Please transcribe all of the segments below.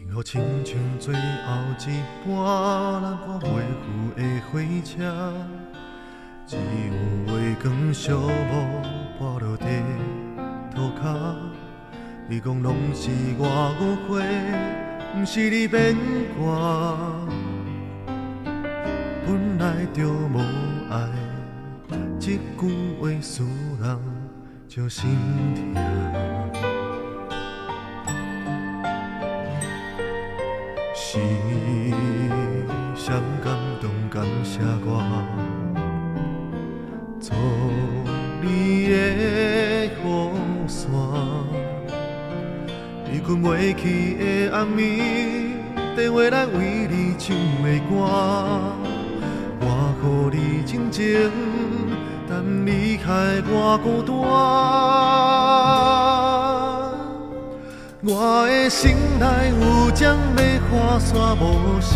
予亲像最后一盘咱看袂赴的火车，只有月光寂寞跋落地涂骹。你讲拢是我误会，不是你变卦，本来就无爱，这句话使人就心痛。是谁感动感谢我，做你的雨伞。你困袂去的暗暝，电话来为你唱的歌。我予你真情，但离开我孤单。我的心内有针要划线无声，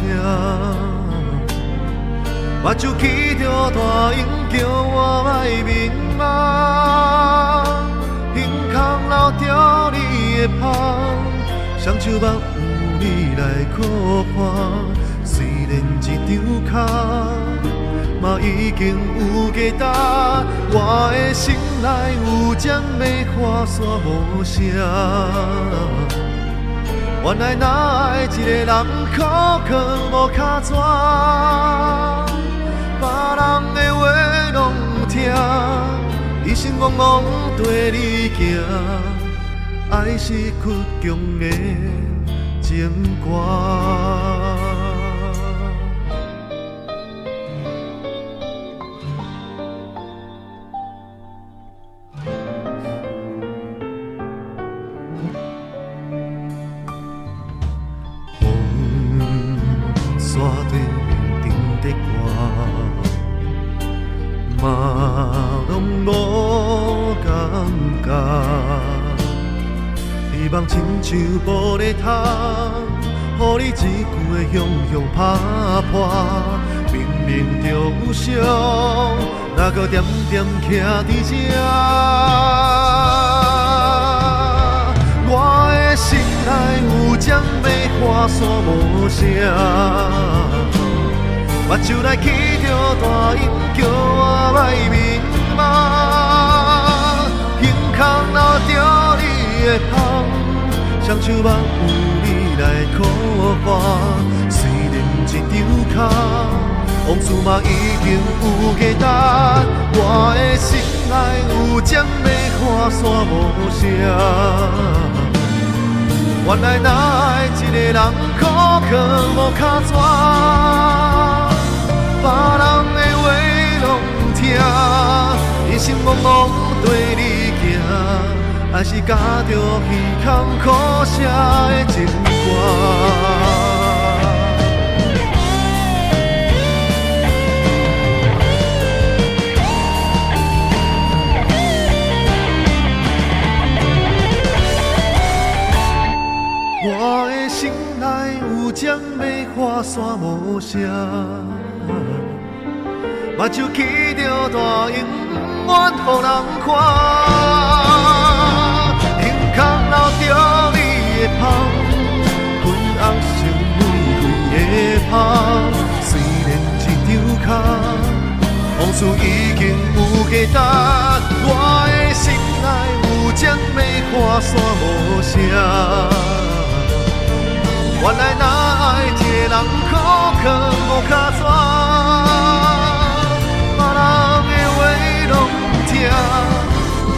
目睭起着大音叫我莫迷茫，胸腔留着你的香，双手目有你来靠伴。虽然这张卡嘛已经有价值，我的心内有针要划线无声。原来哪会一个人苦靠无脚纸，别人的话拢有听，一心茫茫跟你行，爱是倔强的情歌。山对面顶的我，嘛拢无感觉。希望亲像玻璃窗，予你一句的雄雄打破。明明就有伤，哪搁点点徛伫这？我的心内有针要划线无声，目睭内起着大音叫我莫迷茫，胸腔留着你的香，双手目有你来靠伴。虽然这张卡往事嘛已经有价值，我的心内有针要划线无声。原来哪会一个人苦靠无脚纸，别人的话拢有听，一心茫茫跟你行，还是加着耳孔苦涩的情歌。我的心内有针要划线无声，目睭起着大音愿予人看，胸腔留着你的香，粉红色玫瑰的香。虽然这张卡往事已经有价值，我的心内有针要划线无声。原来哪会一个人苦靠无脚纸，别人的话拢有听，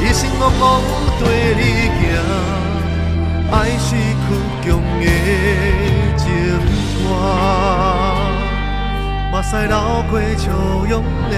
一心茫茫跟你行，爱是倔强的情歌，目屎流过笑容的